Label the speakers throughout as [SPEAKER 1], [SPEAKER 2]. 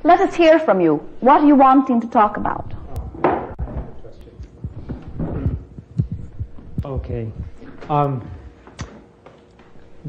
[SPEAKER 1] let us hear from you. What are you wanting to talk about?
[SPEAKER 2] Okay.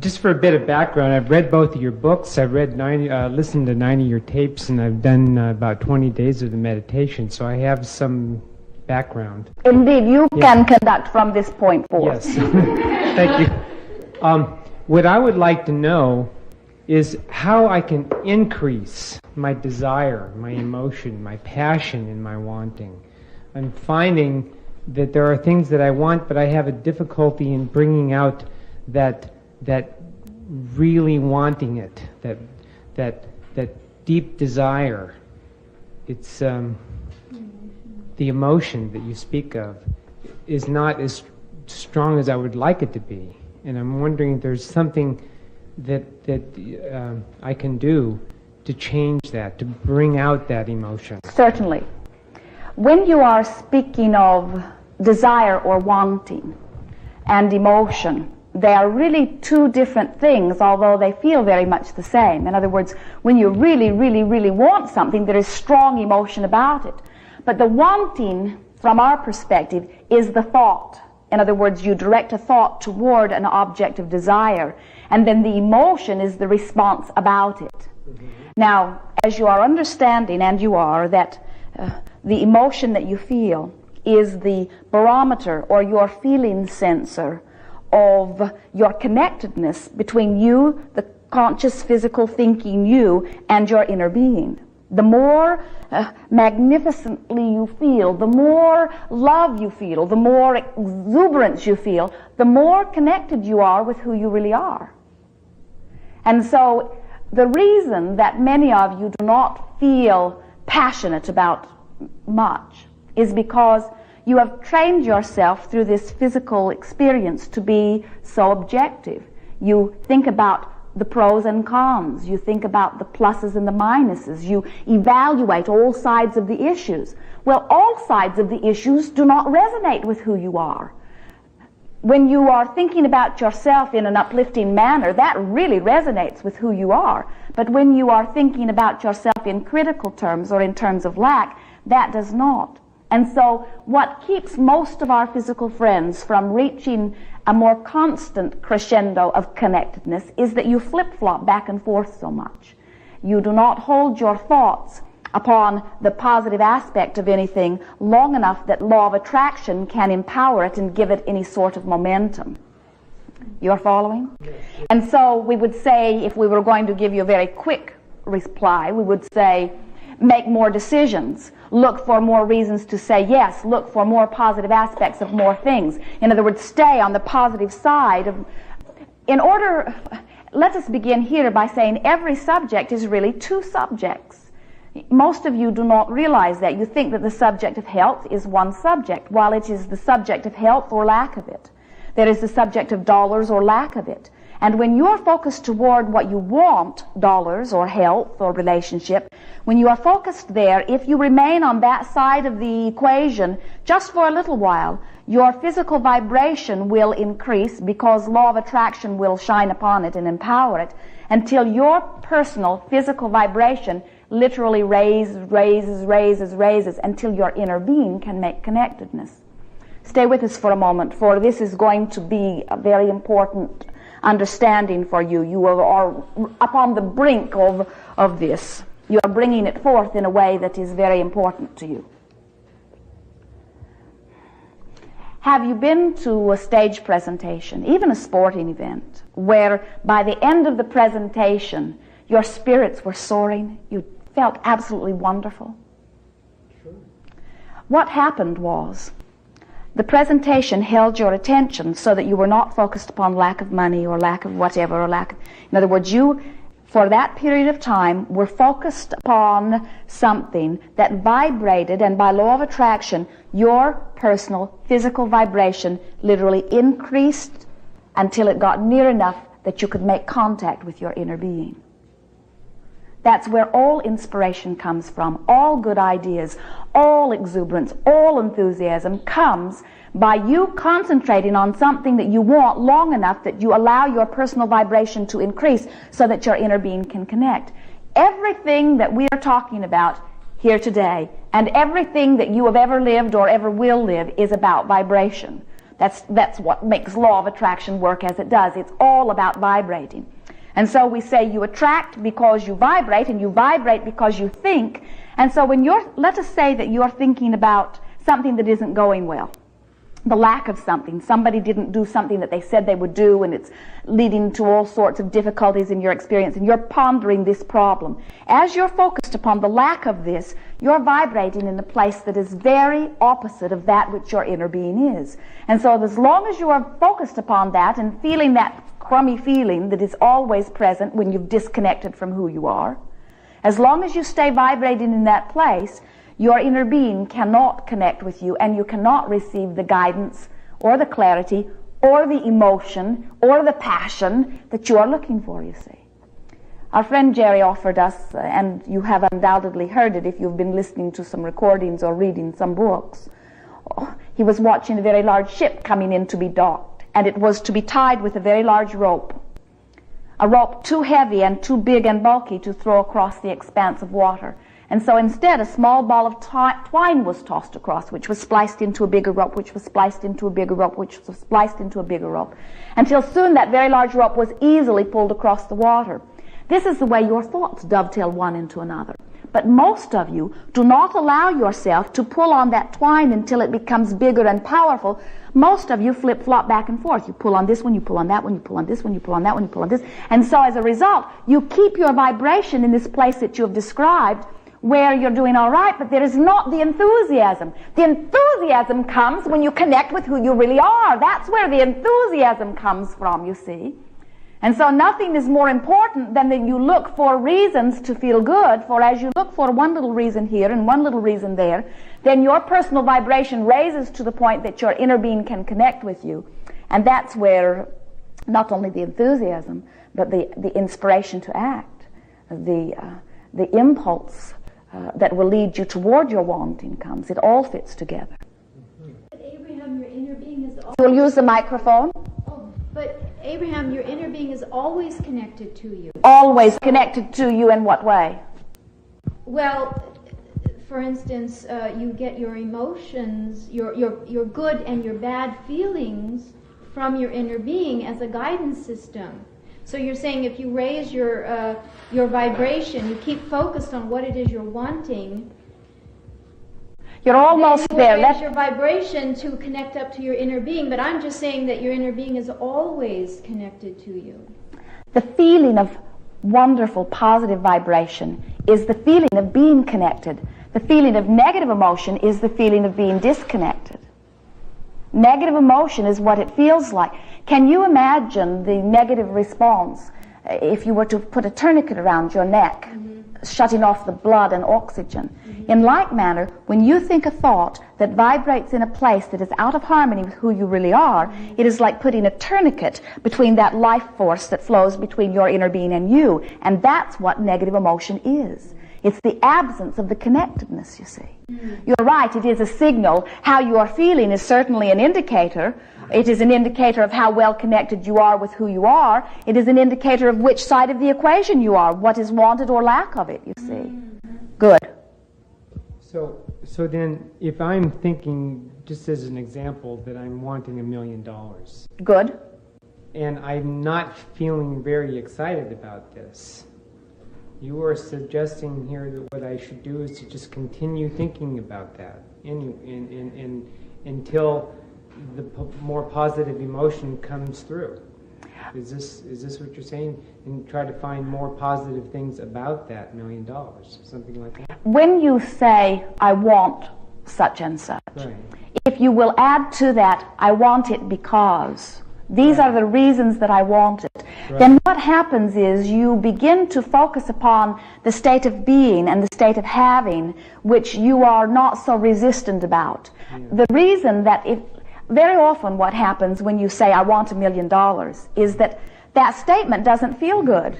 [SPEAKER 2] Just for a bit of background, I've read both of your books. I've listened to 9 of your tapes, and I've done about 20 days of the meditation, so I have some background.
[SPEAKER 1] Indeed, you can conduct from this point forth.
[SPEAKER 2] Yes. Thank you. What I would like to know is how I can increase my desire, my emotion, my passion in my wanting. I'm finding that there are things that I want, but I have a difficulty in bringing out that really wanting it, that deep desire. It's the emotion that you speak of is not as strong as I would like it to be, and I'm wondering if there's something that I can do to change that, to bring out that emotion.
[SPEAKER 1] Certainly. When you are speaking of desire or wanting and emotion, they are really two different things, although they feel very much the same. In other words, when you really, really, really want something, there is strong emotion about it. But the wanting, from our perspective, is the thought. In other words, you direct a thought toward an object of desire, and then the emotion is the response about it. Mm-hmm. Now, as you are understanding, and you are, that the emotion that you feel is the barometer or your feeling sensor of your connectedness between you, the conscious, physical, thinking you, and your inner being. The more magnificently you feel, the more love you feel, the more exuberance you feel, the more connected you are with who you really are. And so the reason that many of you do not feel passionate about much is because you have trained yourself through this physical experience to be so objective. You think about the pros and cons. You think about the pluses and the minuses. You evaluate all sides of the issues. Well, all sides of the issues do not resonate with who you are. When you are thinking about yourself in an uplifting manner, that really resonates with who you are. But when you are thinking about yourself in critical terms or in terms of lack, that does not. And so what keeps most of our physical friends from reaching a more constant crescendo of connectedness is that you flip-flop back and forth so much. You do not hold your thoughts upon the positive aspect of anything long enough that law of attraction can empower it and give it any sort of momentum. You're following? Yes. And so we would say, if we were going to give you a very quick reply, we would say, make more decisions. Look for more reasons to say yes. Look for more positive aspects of more things. In other words, stay on the positive side of... Let us begin here by saying every subject is really two subjects. Most of you do not realize that. You think that the subject of health is one subject, while it is the subject of health or lack of it. There is the subject of dollars or lack of it. And when you are focused toward what you want, dollars or health or relationship, when you are focused there, if you remain on that side of the equation just for a little while, your physical vibration will increase because law of attraction will shine upon it and empower it until your personal physical vibration literally raises until your inner being can make connectedness. Stay with us for a moment, for this is going to be a very important understanding for you. You are upon the brink of this. You are bringing it forth in a way that is very important to you. Have you been to a stage presentation, even a sporting event, where by the end of the presentation your spirits were soaring? You felt absolutely wonderful? Sure. What happened was the presentation held your attention so that you were not focused upon lack of money or lack of whatever, or lack of... In other words, you, for that period of time, were focused upon something that vibrated, and by law of attraction, your personal physical vibration literally increased until it got near enough that you could make contact with your inner being. That's where all inspiration comes from. All good ideas, all exuberance, all enthusiasm comes by you concentrating on something that you want long enough that you allow your personal vibration to increase so that your inner being can connect. Everything that we are talking about here today, and everything that you have ever lived or ever will live, is about vibration. That's what makes law of attraction work as it does. It's all about vibrating. And so we say you attract because you vibrate, and you vibrate because you think. And so when let us say that you're thinking about something that isn't going well, the lack of something. Somebody didn't do something that they said they would do, and it's leading to all sorts of difficulties in your experience, and you're pondering this problem. As you're focused upon the lack of this, you're vibrating in a place that is very opposite of that which your inner being is. And so as long as you are focused upon that and feeling that crummy feeling that is always present when you've disconnected from who you are, as long as you stay vibrating in that place, your inner being cannot connect with you, and you cannot receive the guidance or the clarity or the emotion or the passion that you are looking for, you see. Our friend Jerry offered us, and you have undoubtedly heard it if you've been listening to some recordings or reading some books. He was watching a very large ship coming in to be docked, and it was to be tied with a very large rope. A rope too heavy and too big and bulky to throw across the expanse of water. And so instead, a small ball of twine was tossed across, which was spliced into a bigger rope, which was spliced into a bigger rope, which was spliced into a bigger rope, until soon that very large rope was easily pulled across the water. This is the way your thoughts dovetail one into another. But most of you do not allow yourself to pull on that twine until it becomes bigger and powerful. Most of you flip-flop back and forth. You pull on this one, you pull on that one, you pull on this one, you pull on that one, you pull on this. And so as a result, you keep your vibration in this place that you have described, where you're doing all right, but there is not the enthusiasm. The enthusiasm comes when you connect with who you really are. That's where the enthusiasm comes from, you see. And so nothing is more important than that you look for reasons to feel good, for as you look for one little reason here and one little reason there, then your personal vibration raises to the point that your inner being can connect with you. And that's where not only the enthusiasm, but the inspiration to act, the impulse that will lead you toward your wanting comes. It all fits together.
[SPEAKER 3] But Abraham, your inner being is always...
[SPEAKER 1] You'll use the microphone?
[SPEAKER 3] Oh, but Abraham, your inner being is always connected to you.
[SPEAKER 1] Always connected to you in what way?
[SPEAKER 3] Well, for instance, you get your emotions, your good and your bad feelings from your inner being as a guidance system. So you're saying if you raise your vibration, you keep focused on what it is you're wanting.
[SPEAKER 1] You're almost there.
[SPEAKER 3] Raise your vibration to connect up to your inner being. But I'm just saying that your inner being is always connected to you.
[SPEAKER 1] The feeling of wonderful, positive vibration is the feeling of being connected. The feeling of negative emotion is the feeling of being disconnected. Negative emotion is what it feels like. Can you imagine the negative response if you were to put a tourniquet around your neck, shutting off the blood and oxygen? In like manner, when you think a thought that vibrates in a place that is out of harmony with who you really are, it is like putting a tourniquet between that life force that flows between your inner being and you. And that's what negative emotion is. It's the absence of the connectedness, you see. You're right, it is a signal. How you are feeling is certainly an indicator. It is an indicator of how well connected you are with who you are. It is an indicator of which side of the equation you are, what is wanted or lack of it, you see. Good.
[SPEAKER 2] So then, if I'm thinking, just as an example, that I'm wanting $1 million.
[SPEAKER 1] Good.
[SPEAKER 2] And I'm not feeling very excited about this. You are suggesting here that what I should do is to just continue thinking about that until the more positive emotion comes through. Is this what you're saying? And try to find more positive things about that $1 million, something like that?
[SPEAKER 1] When you say, I want such and such,
[SPEAKER 2] right.
[SPEAKER 1] If you will add to that, I want it because... These are the reasons that I want it. Right. Then what happens is you begin to focus upon the state of being and the state of having, which you are not so resistant about. Yeah. The reason that very often what happens when you say, I want $1 million, is that statement doesn't feel good.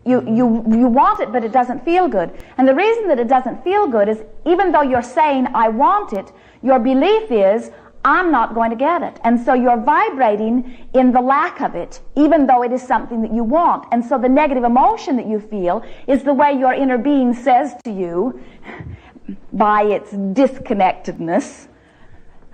[SPEAKER 1] You want it, but it doesn't feel good. And the reason that it doesn't feel good is even though you're saying, I want it, your belief is, I'm not going to get it. And so you're vibrating in the lack of it, even though it is something that you want. And so the negative emotion that you feel is the way your inner being says to you, by its disconnectedness,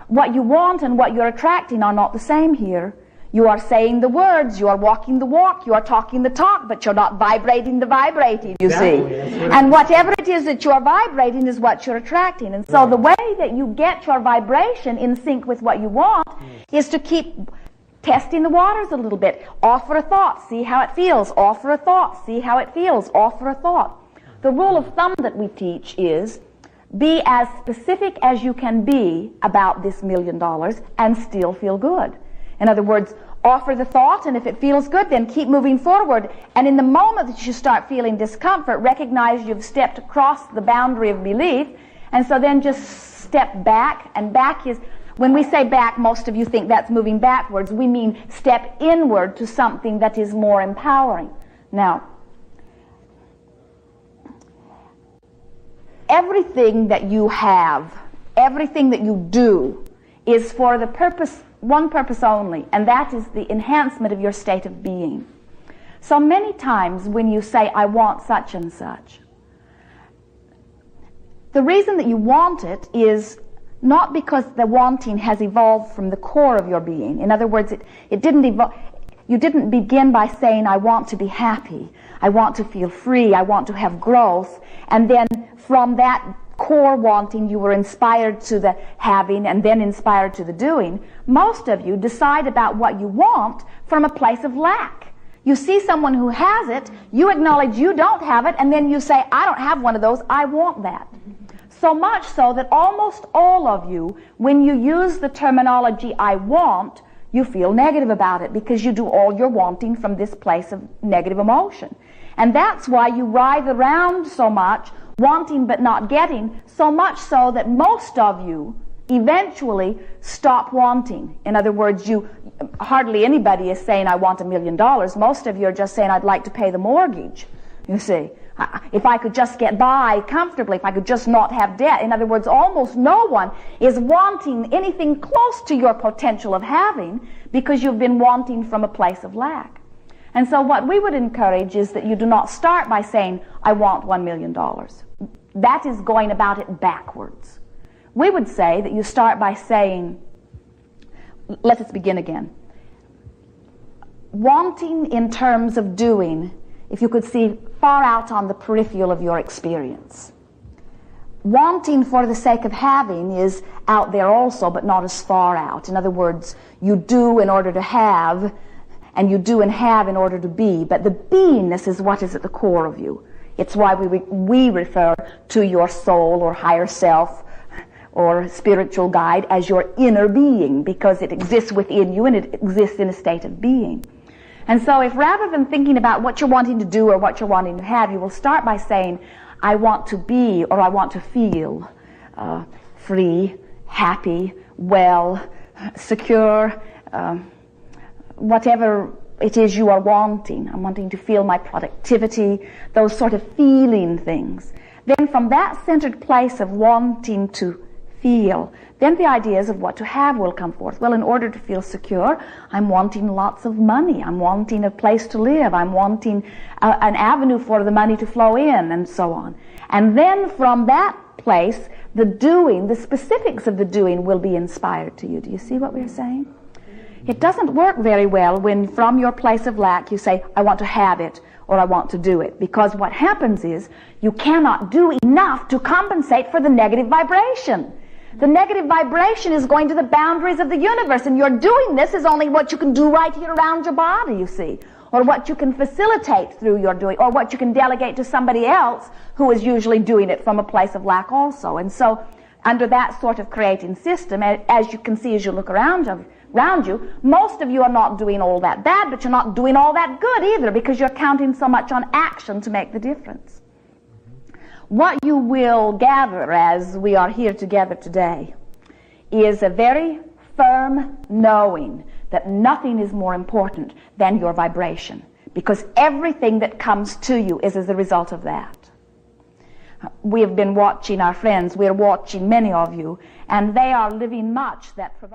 [SPEAKER 1] what you want and what you're attracting are not the same here. You are saying the words, you are walking the walk, you are talking the talk, but you're not vibrating the vibrating, you see. And whatever it is that you're vibrating is what you're attracting. And so the way that you get your vibration in sync with what you want is to keep testing the waters a little bit. Offer a thought, see how it feels. Offer a thought, see how it feels. Offer a thought. The rule of thumb that we teach is be as specific as you can be about this $1 million and still feel good. In other words, offer the thought, and if it feels good, then keep moving forward. And in the moment that you start feeling discomfort, recognize you've stepped across the boundary of belief, and so then just step back. And back is, when we say back, most of you think that's moving backwards. We mean step inward to something that is more empowering. Now, everything that you have, everything that you do, is for the purpose, one purpose only, and that is the enhancement of your state of being. So many times when you say, I want such and such, the reason that you want it is not because the wanting has evolved from the core of your being. In other words, it didn't evolve. You didn't begin by saying, I want to be happy, I want to feel free, I want to have growth, and then from that core wanting you were inspired to the having and then inspired to the doing. Most of you decide about what you want from a place of lack. You see someone who has it, you acknowledge you don't have it, and then you say, I don't have one of those, I want that. So much so that almost all of you, when you use the terminology I want, you feel negative about it because you do all your wanting from this place of negative emotion. And that's why you writhe around so much, wanting but not getting, so much so that most of you eventually stop wanting. In other words, hardly anybody is saying, I want $1 million. Most of you are just saying, I'd like to pay the mortgage, you see. If I could just get by comfortably, if I could just not have debt. In other words, almost no one is wanting anything close to your potential of having because you've been wanting from a place of lack. And so what we would encourage is that you do not start by saying, I want $1 million. That is going about it backwards. We would say that you start by saying, let us begin again. Wanting in terms of doing, if you could see far out on the peripheral of your experience. Wanting for the sake of having is out there also, but not as far out. In other words, you do in order to have, and you do and have in order to be, but the beingness is what is at the core of you. It's why we refer to your soul or higher self or spiritual guide as your inner being, because it exists within you and it exists in a state of being. And so if rather than thinking about what you're wanting to do or what you're wanting to have, you will start by saying, I want to be or I want to feel free, happy, well, secure, whatever it is you are wanting. I'm wanting to feel my productivity, those sort of feeling things. Then from that centered place of wanting to feel, then the ideas of what to have will come forth. Well, in order to feel secure, I'm wanting lots of money. I'm wanting a place to live. I'm wanting an avenue for the money to flow in, and so on. And then from that place, the doing, the specifics of the doing will be inspired to you. Do you see what we're saying? It doesn't work very well when from your place of lack you say, I want to have it or I want to do it. Because what happens is you cannot do enough to compensate for the negative vibration. The negative vibration is going to the boundaries of the universe, and your doing this is only what you can do right here around your body, you see, or what you can facilitate through your doing, or what you can delegate to somebody else who is usually doing it from a place of lack also. And so under that sort of creating system, as you can see as you look around you, most of you are not doing all that bad, but you're not doing all that good either, because you're counting so much on action to make the difference. What you will gather as we are here together today is a very firm knowing that nothing is more important than your vibration, because everything that comes to you is as a result of that. We have been watching our friends, we're watching many of you, and they are living much that provides